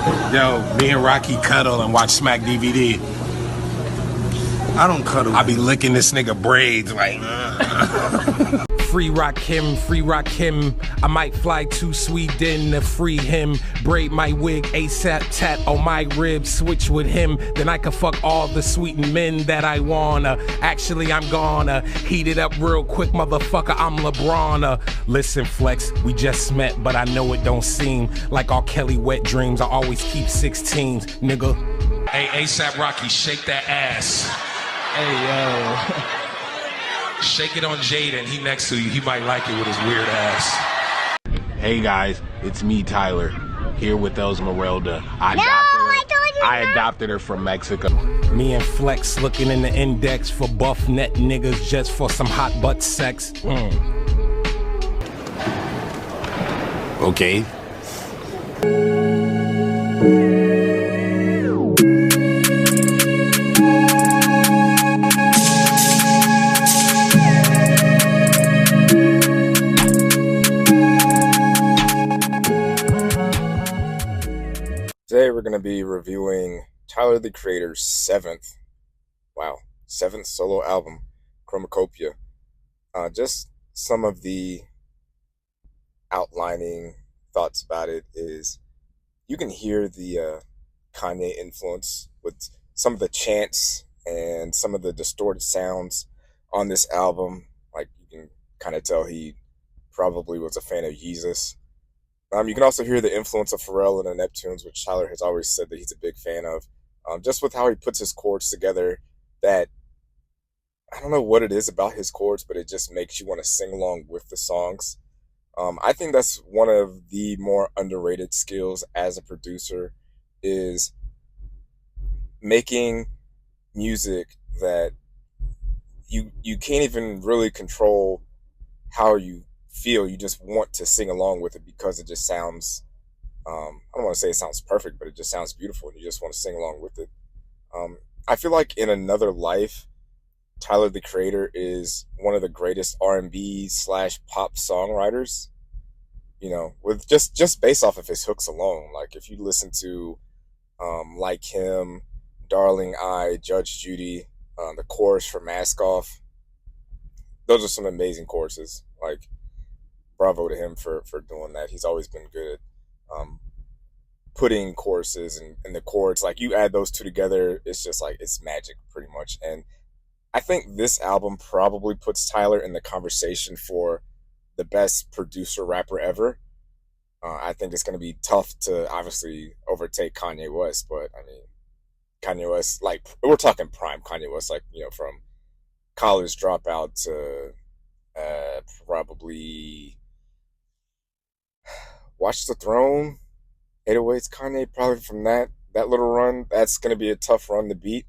Yo, me and Rocky cuddle and watch Smack DVD. I don't cuddle. I be licking this nigga braids like. Free rock him. I might fly to Sweden to free him. Braid my wig, ASAP tat on my ribs. Switch with him, then I can fuck all the sweet men that I wanna. Actually, I'm gonna heat it up real quick, motherfucker. I'm LeBron. Listen, Flex, we just met, but I know it don't seem like R. Kelly wet dreams. I always keep 16s, nigga. Hey, ASAP Rocky, shake that ass. Hey, yo. Shake it on Jaden. He next to you. He might like it with his weird ass. Hey guys, it's me, Tyler, here with Esmeralda. I adopted her from Mexico. Me and Flex looking in the index for buff net niggas just for some hot butt sex. Okay. Today we're going to be reviewing Tyler the Creator's seventh solo album, CHROMAKOPIA. Just some of the outlining thoughts about it is you can hear the Kanye influence with some of the chants and some of the distorted sounds on this album. Like, you can kind of tell he probably was a fan of Jesus. You can also hear the influence of Pharrell and the Neptunes, which Tyler has always said that he's a big fan of. Just with how he puts his chords together, that I don't know what it is about his chords, but it just makes you want to sing along with the songs. I think that's one of the more underrated skills as a producer, is making music that you can't even really control how you feel. You just want to sing along with it because it just sounds, I don't want to say it sounds perfect, but it just sounds beautiful and you just want to sing along with it. I feel like in another life, Tyler the Creator is one of the greatest R&B / pop songwriters, you know, with just based off of his hooks alone. Like, if you listen to Like Him, Darling I, Judge Judy, the chorus for Mask Off, those are some amazing choruses. Like, bravo to him for doing that. He's always been good at putting choruses and the chords. Like, you add those two together, it's just like, it's magic pretty much. And I think this album probably puts Tyler in the conversation for the best producer rapper ever. I think it's going to be tough to obviously overtake Kanye West, but I mean, Kanye West, like, we're talking prime Kanye West, like, you know, from College Dropout to probably Watch the Throne, 808s Kanye, probably from that little run. That's going to be a tough run to beat.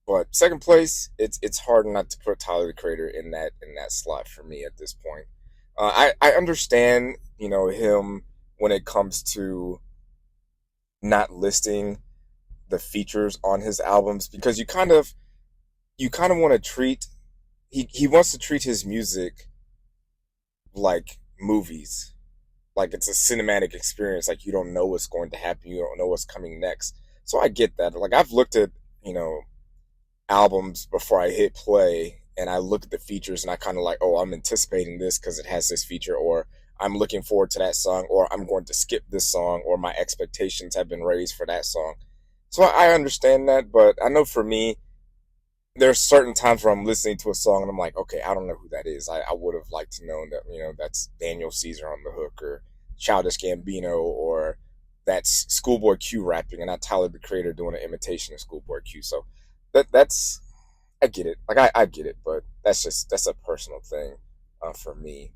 But second place, it's hard not to put Tyler the Creator in that slot for me at this point. I understand, you know, him when it comes to not listing the features on his albums, because you kind of want to treat, he wants to treat his music like movies. Like, it's a cinematic experience. Like, you don't know what's going to happen. You don't know what's coming next. So I get that. Like, I've looked at, you know, albums before I hit play, and I look at the features and I kind of like, oh, I'm anticipating this because it has this feature, or I'm looking forward to that song, or I'm going to skip this song, or my expectations have been raised for that song. So I understand that, but I know for me, there's certain times where I'm listening to a song and I'm like, okay, I don't know who that is. I would have liked to know that, you know, that's Daniel Caesar on the hook, or Childish Gambino, or that's Schoolboy Q rapping and not Tyler the Creator doing an imitation of Schoolboy Q. So that's, I get it. Like, I get it, but that's a personal thing for me.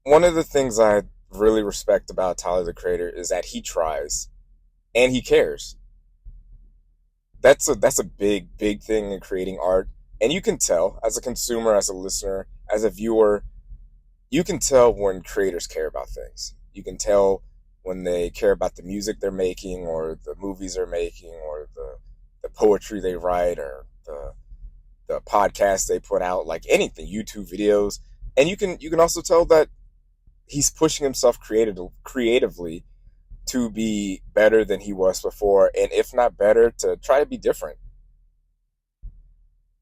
One of the things I really respect about Tyler the Creator is that he tries and he cares. That's a big thing in creating art. And you can tell, as a consumer, as a listener, as a viewer, you can tell when creators care about things. You can tell when they care about the music they're making, or the movies they're making, or the poetry they write, or the podcasts they put out, like anything, YouTube videos. And you can also tell that he's pushing himself creatively to be better than he was before, and if not better, to try to be different.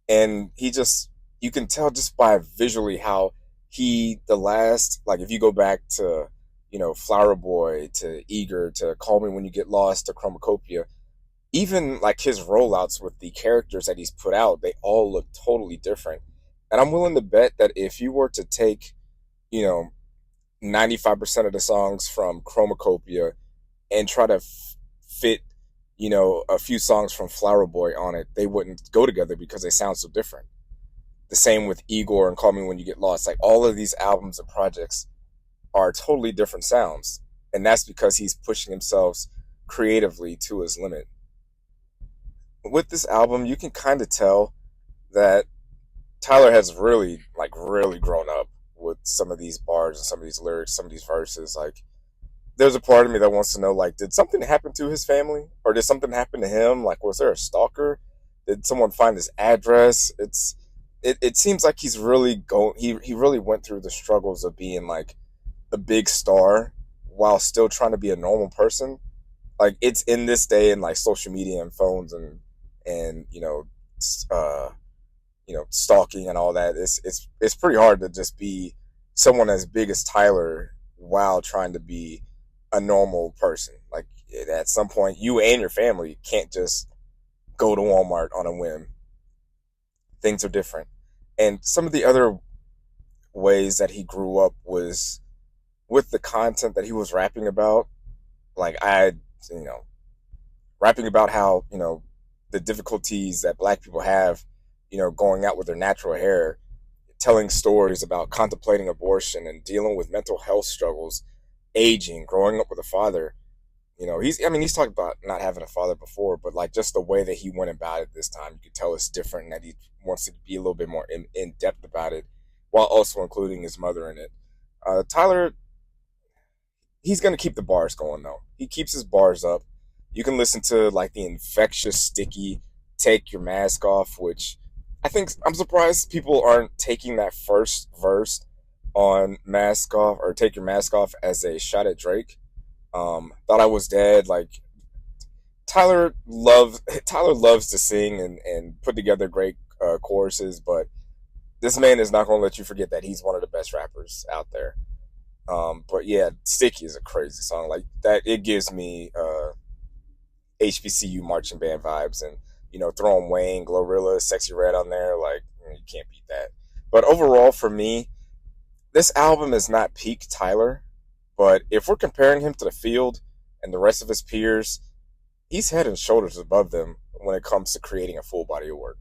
And you can tell just by visually how if you go back to, Flower Boy, to Eager, to Call Me When You Get Lost, to Chromacopia, even like his rollouts with the characters that he's put out, they all look totally different. And I'm willing to bet that if you were to take, 95% of the songs from Chromacopia and try to fit, a few songs from Flower Boy on it, they wouldn't go together because they sound so different. The same with Igor and Call Me When You Get Lost. Like, all of these albums and projects are totally different sounds. And that's because he's pushing himself creatively to his limit. With this album, you can kind of tell that Tyler has really grown up with some of these bars and some of these lyrics, some of these verses. Like, there's a part of me that wants to know, like, did something happen to his family? Or did something happen to him? Like, was there a stalker? Did someone find his address? It seems like he's really he really went through the struggles of being like a big star while still trying to be a normal person. Like, it's in this day and like social media and phones and stalking and all that. It's pretty hard to just be someone as big as Tyler while trying to be a normal person. Like, at some point, you and your family can't just go to Walmart on a whim. Things are different. And some of the other ways that he grew up was with the content that he was rapping about. Like, rapping about how, the difficulties that Black people have, going out with their natural hair, telling stories about contemplating abortion and dealing with mental health struggles, aging, growing up with a father. He's talked about not having a father before, but like just the way that he went about it this time, you could tell it's different, and that he wants to be a little bit more in depth about it, while also including his mother in it. Tyler, he's going to keep the bars going, though. He keeps his bars up. You can listen to like the infectious, sticky Take Your Mask Off, which I'm surprised people aren't taking that first verse on Mask Off, or Take Your Mask Off, as a shot at Drake. Thought I Was Dead. Like, Tyler loves to sing and put together great choruses, but this man is not going to let you forget that he's one of the best rappers out there. But yeah, Sticky is a crazy song. Like, that, it gives me HBCU marching band vibes, and throwing Wayne, Glorilla, Sexy Red on there, like, you can't beat that. But overall, for me, this album is not peak Tyler, but if we're comparing him to the field and the rest of his peers, he's head and shoulders above them when it comes to creating a full body of work.